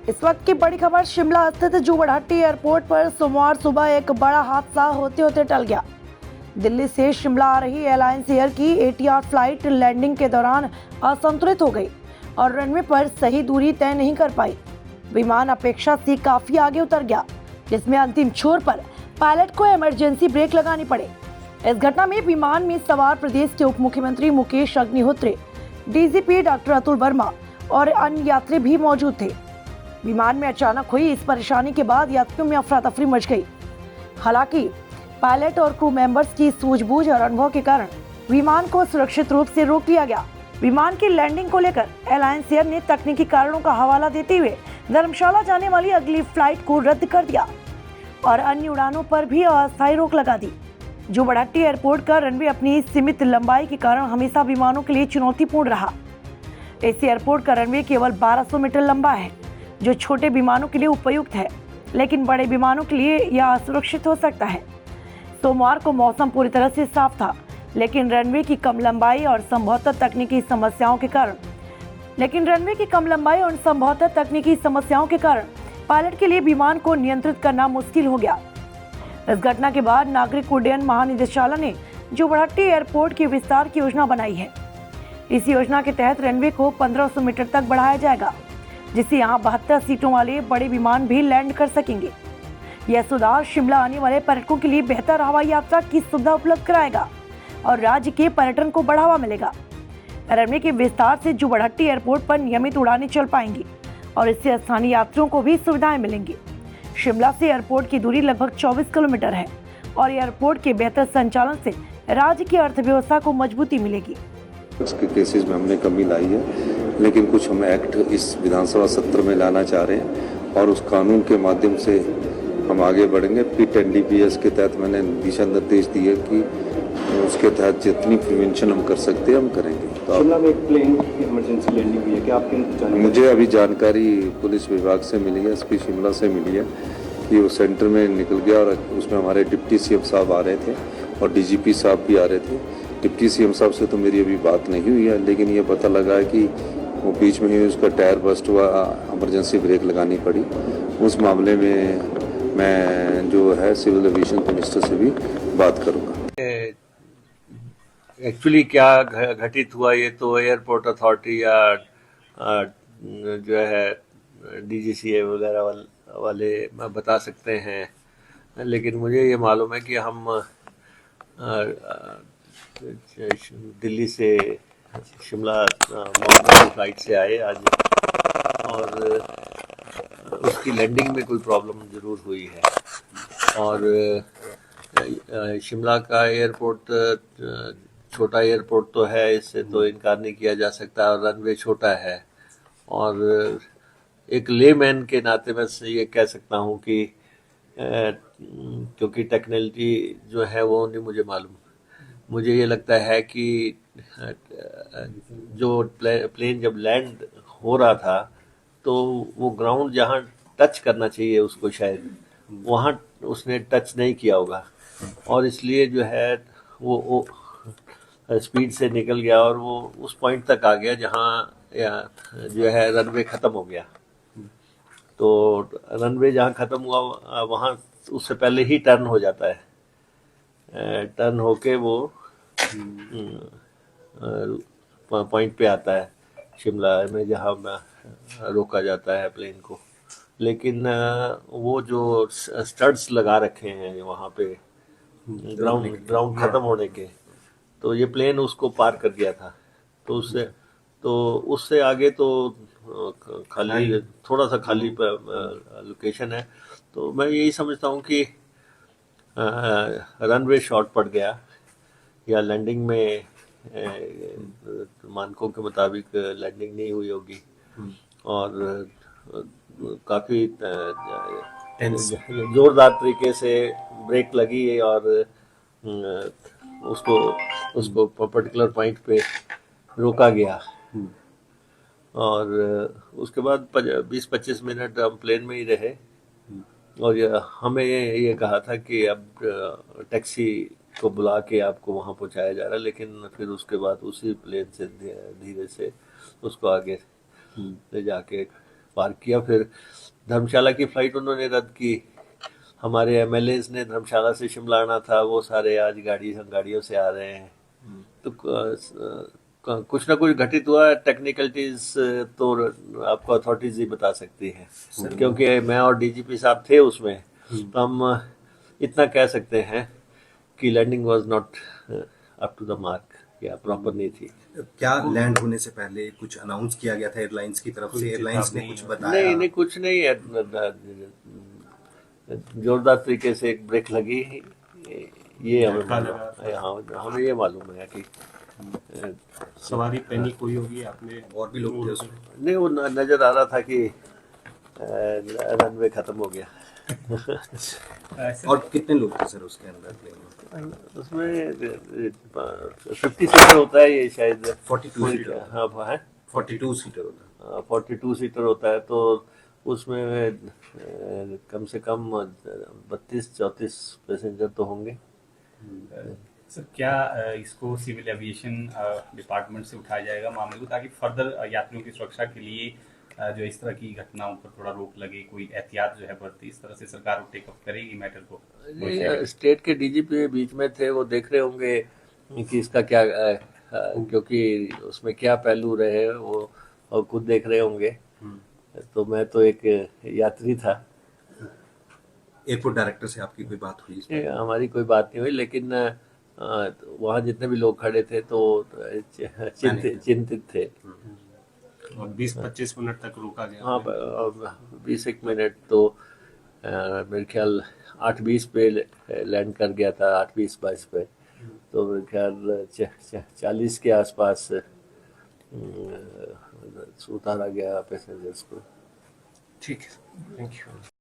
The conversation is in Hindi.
इस वक्त की बड़ी खबर शिमला स्थित जुबड़हट्टी एयरपोर्ट पर सोमवार सुबह एक बड़ा हादसा होते होते टल गया। दिल्ली से शिमला आ रही एयरलाइंस एयर की ATR फ्लाइट लैंडिंग के दौरान असंतुलित हो गई और रनवे पर सही दूरी तय नहीं कर पाई। विमान अपेक्षा से काफी आगे उतर गया, जिसमें अंतिम छोर पर पायलट को इमरजेंसी ब्रेक लगानी पड़े। इस घटना में विमान में सवार प्रदेश के उप मुख्यमंत्री मुकेश अग्निहोत्री, DGP डॉक्टर अतुल वर्मा और अन्य यात्री भी मौजूद थे। विमान में अचानक हुई इस परेशानी के बाद यात्रियों में अफरा तफरी मच गई। हालांकि पायलट और क्रू मेंबर्स की सूझबूझ और अनुभव के कारण विमान को सुरक्षित रूप से रोक लिया गया। विमान की लैंडिंग को लेकर एयरलाइंस एयर ने तकनीकी कारणों का हवाला देते हुए धर्मशाला जाने वाली अगली फ्लाइट को रद्द कर दिया और अन्य उड़ानों पर भी अस्थायी रोक लगा दी। जुबड़हट्टी एयरपोर्ट का रनवे अपनी सीमित लंबाई के कारण हमेशा विमानों के लिए चुनौतीपूर्ण रहा। इस एयरपोर्ट का रनवे केवल 1200 मीटर लंबा है, जो छोटे विमानों के लिए उपयुक्त है, लेकिन बड़े विमानों के लिए यह असुरक्षित हो सकता है। सोमवार को मौसम पूरी तरह से साफ था, लेकिन रनवे की कम लंबाई और संभवतः तकनीकी समस्याओं के कारण पायलट के लिए विमान को नियंत्रित करना मुश्किल हो गया। इस घटना के बाद नागरिक उड्डयन महानिदेशालय ने जुबड़हट्टी एयरपोर्ट की विस्तार की योजना बनाई है। इस योजना के तहत रनवे को 1500 मीटर तक बढ़ाया जाएगा, जिससे यहाँ 72 सीटों वाले बड़े विमान भी लैंड कर सकेंगे। यह सुधार शिमला आने वाले पर्यटकों के लिए बेहतर हवाई यात्रा की सुविधा उपलब्ध कराएगा और राज्य के पर्यटन को बढ़ावा मिलेगा। रनवे के विस्तार से जुबड़हट्टी एयरपोर्ट पर नियमित उड़ानें चल पाएंगी और इससे स्थानीय यात्रियों को भी सुविधाएं मिलेंगी। शिमला से एयरपोर्ट की दूरी लगभग 24 किलोमीटर है और एयरपोर्ट के बेहतर संचालन से राज्य की अर्थव्यवस्था को मजबूती मिलेगी। उसके केसेस में हमने कमी लाई है, लेकिन कुछ हम एक्ट इस विधानसभा सत्र में लाना चाह रहे हैं और उस कानून के माध्यम से हम आगे बढ़ेंगे। PIT and DPS के तहत मैंने दिशा निर्देश दिए कि उसके तहत जितनी प्रिवेंशन हम कर सकते हैं हम करेंगे। तो शिमला में एक प्लेन की इमरजेंसी लैंडिंग हुई है, क्या आपके मुझे अभी जानकारी पुलिस विभाग से मिली है, SP शिमला से मिली है कि वो सेंटर में निकल गया और उसमें हमारे डिप्टी CM साहब आ रहे थे और DGP साहब भी आ रहे थे। डिप्टी CM साहब से तो मेरी अभी बात नहीं हुई है, लेकिन ये पता लगा है कि वो बीच में ही उसका टायर बस्ट हुआ, इमरजेंसी ब्रेक लगानी पड़ी। उस मामले में मैं जो है सिविल एविएशन मिनिस्टर से भी बात करूंगा। एक्चुअली क्या घटित हुआ ये तो एयरपोर्ट अथॉरिटी या जो है DGCA वगैरह वाले बता सकते हैं, लेकिन मुझे ये मालूम है कि हम दिल्ली से शिमला मॉर्निंग फ्लाइट से आए आज और उसकी लैंडिंग में कोई प्रॉब्लम ज़रूर हुई है और शिमला का एयरपोर्ट छोटा एयरपोर्ट तो है, इससे तो इनकार नहीं किया जा सकता और रनवे छोटा है और एक लेमैन के नाते मैं ये कह सकता हूँ कि क्योंकि टेक्नोलॉजी जो है वो नहीं मुझे मालूम, मुझे ये लगता है कि जो प्लेन जब लैंड हो रहा था तो वो ग्राउंड जहाँ टच करना चाहिए उसको शायद वहाँ उसने टच नहीं किया होगा और इसलिए जो है वो स्पीड से निकल गया और वो उस पॉइंट तक आ गया जहाँ जो है रनवे ख़त्म हो गया। तो रनवे जहाँ ख़त्म हुआ वहाँ उससे पहले ही टर्न हो जाता है, टर्न होके वो पॉइंट पे आता है शिमला में जहाँ रोका जाता है प्लेन को। लेकिन वो जो स्टड्स लगा रखे हैं वहाँ पे ग्राउंड ख़त्म होने के, तो ये प्लेन उसको पार कर गया था। तो उससे आगे तो खाली थोड़ा सा खाली लोकेशन है। तो मैं यही समझता हूँ कि रनवे शॉर्ट पड़ गया या लैंडिंग में मानकों के मुताबिक लैंडिंग नहीं हुई होगी और काफ़ी ज़ोरदार तरीके से ब्रेक लगी और उसको पर्टिकुलर पॉइंट पे रोका गया और उसके बाद 20-25 मिनट हम प्लेन में ही रहे और हमें ये कहा था कि अब टैक्सी को बुला के आपको वहाँ पहुँचाया जा रहा है, लेकिन फिर उसके बाद उसी प्लेन से धीरे से उसको आगे ले जाके पार्क किया। फिर धर्मशाला की फ़्लाइट उन्होंने रद्द की। हमारे एमएलएज ने धर्मशाला से शिमला आना था, वो सारे आज गाड़ियों से आ रहे हैं। तो कुछ ना कुछ घटित हुआ। टेक्निकलिटीज तो आपको अथॉरिटीज ही बता सकती हैं, क्योंकि मैं और डीजीपी साहब थे उसमें। तो हम इतना कह सकते हैं कि landing was not up to the mark, या प्रॉपर नहीं थी। क्या लैंड होने से पहले कुछ अनाउंस किया गया था एयरलाइंस की तरफ से? एयरलाइंस ने कुछ बताया? नहीं, कुछ नहीं है। जोरदार तरीके से एक ब्रेक लगी, ये हमें ये मालूम है कि सवारी पैनिक हुई होगी। आपने और भी लोग थे उसमें? नहीं, वो नजर आ रहा था कि रनवे खत्म हो गया। और कितने लोग थे सर उसके अंदर प्लेन में? उसमें 50 सीटर होता है ये शायद। 42 सीटर। हाँ है, 42 सीटर होता 42 सीटर होता है। तो उसमें कम से कम 32-34 पैसेंजर तो होंगे। सर क्या इसको सिविल एविएशन डिपार्टमेंट से उठाया जाएगा मामले को, ताकि फर्दर यात्रियों की सुरक्षा के लिए जो इस तरह की घटनाओं पर थोड़ा रोक लगे, कोई एहतियात जो है बरती, इस तरह से सरकार टेकअप करेगी मैटर को? स्टेट के डीजीपी बीच में थे, वो देख रहे होंगे कि इसका क्या क्योंकि उसमें क्या पहलू रहे वो और खुद देख रहे होंगे। तो मैं तो एक यात्री था। एयरपोर्ट डायरेक्टर से आपकी कोई बात हुई? हमारी कोई बात नहीं हुई, लेकिन वहाँ जितने भी लोग खड़े थे तो चिंतित थे। और 20-25 मिनट तक रोका गया। हाँ, 20 मिनट तो मेरे ख्याल 8:20 पे लैंड कर गया था, 8:20-22 पे। तो मेरे ख्याल 40 के आसपास उतारा गया पैसेंजर्स को। ठीक है, थैंक यू।